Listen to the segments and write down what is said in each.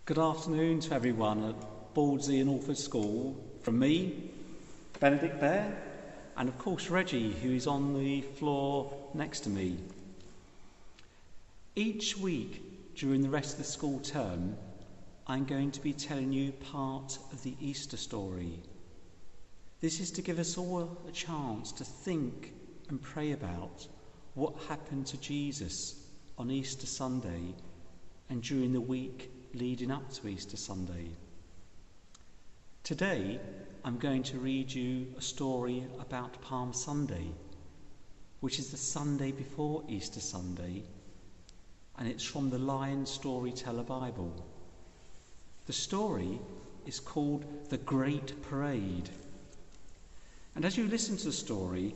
Good afternoon to everyone at Baldsley and Orford School. From me, Benedict Bear, and of course Reggie, who is on the floor next to me. Each week during the rest of the school term, I'm going to be telling you part of the Easter story. This is to give us all a chance to think and pray about what happened to Jesus on Easter Sunday and during the week leading up to Easter Sunday. Today, I'm going to read you a story about Palm Sunday, which is the Sunday before Easter Sunday, and it's from the Lion Storyteller Bible. The story is called The Great Parade. And as you listen to the story,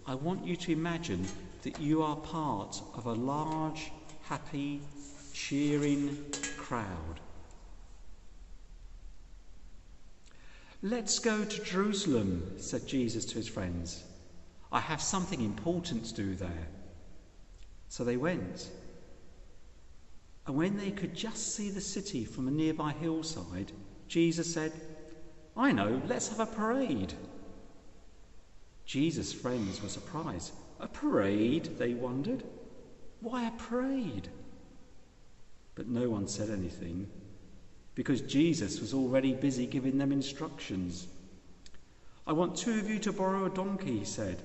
I want you to imagine that you are part of a large, happy, cheering crowd. "Let's go to Jerusalem," said Jesus to his friends. "I have something important to do there." So they went. And when they could just see the city from a nearby hillside, Jesus said, "I know, let's have a parade." Jesus' friends were surprised. A parade, they wondered. Why a parade? But no one said anything, because Jesus was already busy giving them instructions. "I want 2 of you to borrow a donkey," he said.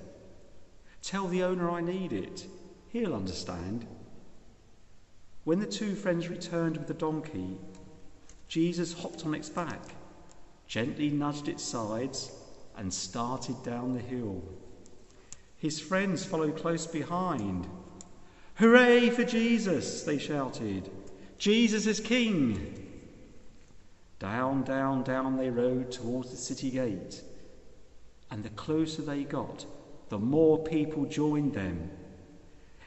"Tell the owner I need it. He'll understand." When the 2 friends returned with the donkey, Jesus hopped on its back, gently nudged its sides, and started down the hill. His friends followed close behind. "Hooray for Jesus!" they shouted. "Jesus is King!" Down, down, down they rode towards the city gate. And the closer they got, the more people joined them.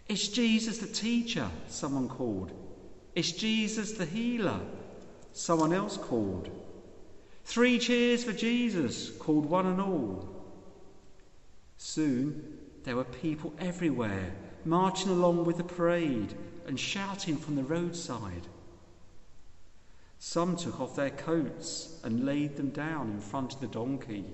"It's Jesus the teacher," someone called. "It's Jesus the healer," someone else called. "3 cheers for Jesus," called one and all. Soon there were people everywhere, marching along with the parade and shouting from the roadside. Some took off their coats and laid them down in front of the donkey.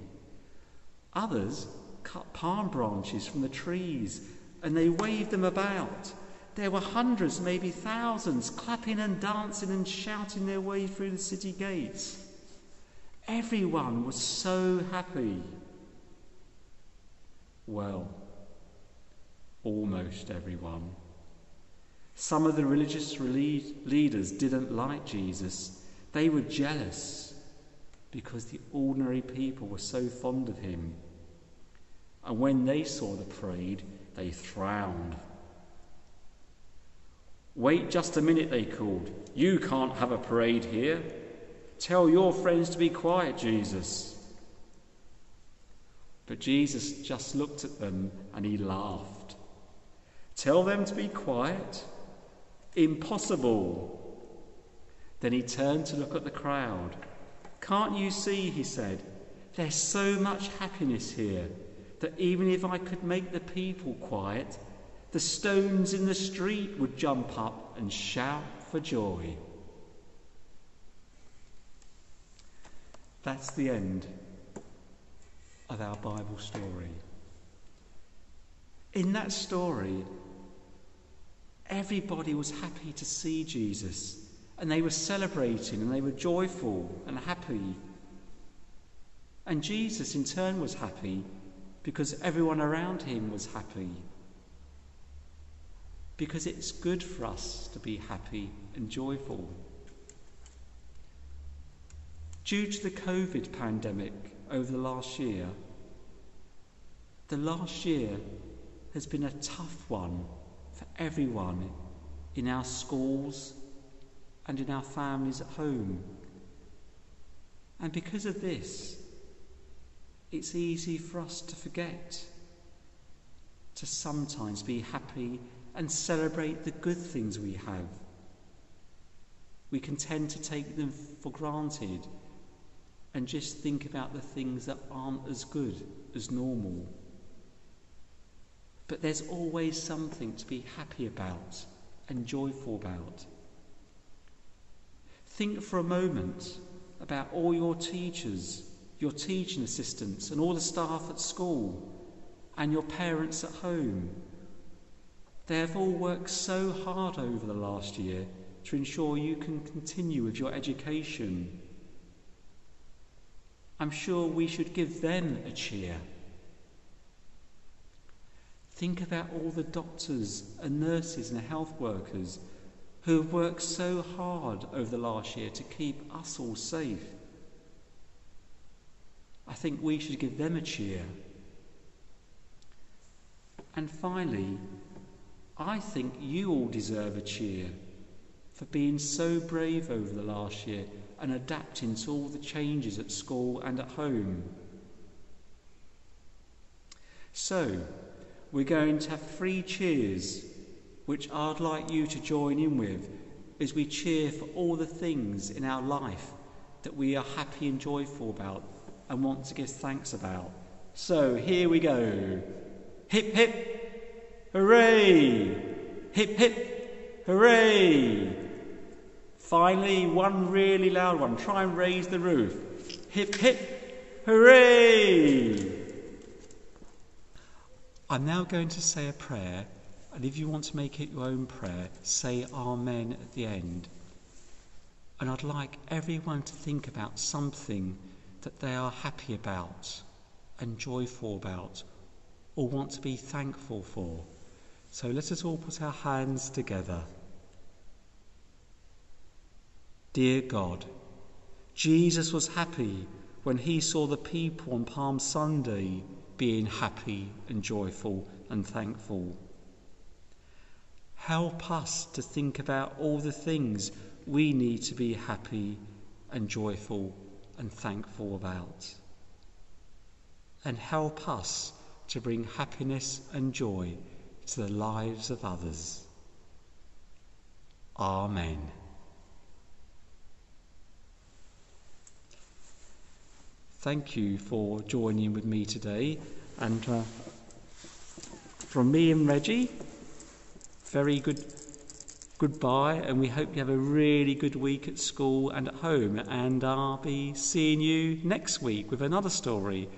Others cut palm branches from the trees and they waved them about. There were hundreds, maybe thousands, clapping and dancing and shouting their way through the city gates. Everyone was so happy. Well, almost everyone. Some of the religious leaders didn't like Jesus. They were jealous because the ordinary people were so fond of him. And when they saw the parade, they frowned. "Wait just a minute," they called. "You can't have a parade here. Tell your friends to be quiet, Jesus." But Jesus just looked at them and he laughed. "Tell them to be quiet? Impossible." Then he turned to look at the crowd. "Can't you see," he said, "there's so much happiness here that even if I could make the people quiet, the stones in the street would jump up and shout for joy." That's the end of our Bible story. In that story, everybody was happy to see Jesus, and they were celebrating and they were joyful and happy. And Jesus in turn was happy because everyone around him was happy. Because it's good for us to be happy and joyful. Due to the COVID pandemic over the last year has been a tough one for everyone in our schools and in our families at home. And because of this, it's easy for us to forget to sometimes be happy and celebrate the good things we have. We can tend to take them for granted and just think about the things that aren't as good as normal. But there's always something to be happy about and joyful about. Think for a moment about all your teachers, your teaching assistants, and all the staff at school, and your parents at home. They have all worked so hard over the last year to ensure you can continue with your education. I'm sure we should give them a cheer. Think about all the doctors and nurses and health workers who have worked so hard over the last year to keep us all safe. I think we should give them a cheer. And finally, I think you all deserve a cheer for being so brave over the last year and adapting to all the changes at school and at home. So, we're going to have 3 cheers, which I'd like you to join in with as we cheer for all the things in our life that we are happy and joyful about and want to give thanks about. So, here we go. Hip, hip, hooray! Hip, hip, hooray! Finally, one really loud one. Try and raise the roof. Hip, hip, hooray! I'm now going to say a prayer, and if you want to make it your own prayer, say Amen at the end. And I'd like everyone to think about something that they are happy about and joyful about, or want to be thankful for. So let us all put our hands together. Dear God, Jesus was happy when he saw the people on Palm Sunday being happy and joyful and thankful. Help us to think about all the things we need to be happy and joyful and thankful about. And help us to bring happiness and joy to the lives of others. Amen. Thank you for joining with me today, and from me and Reggie, very goodbye, and we hope you have a really good week at school and at home, and I'll be seeing you next week with another story.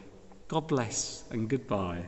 God bless and goodbye.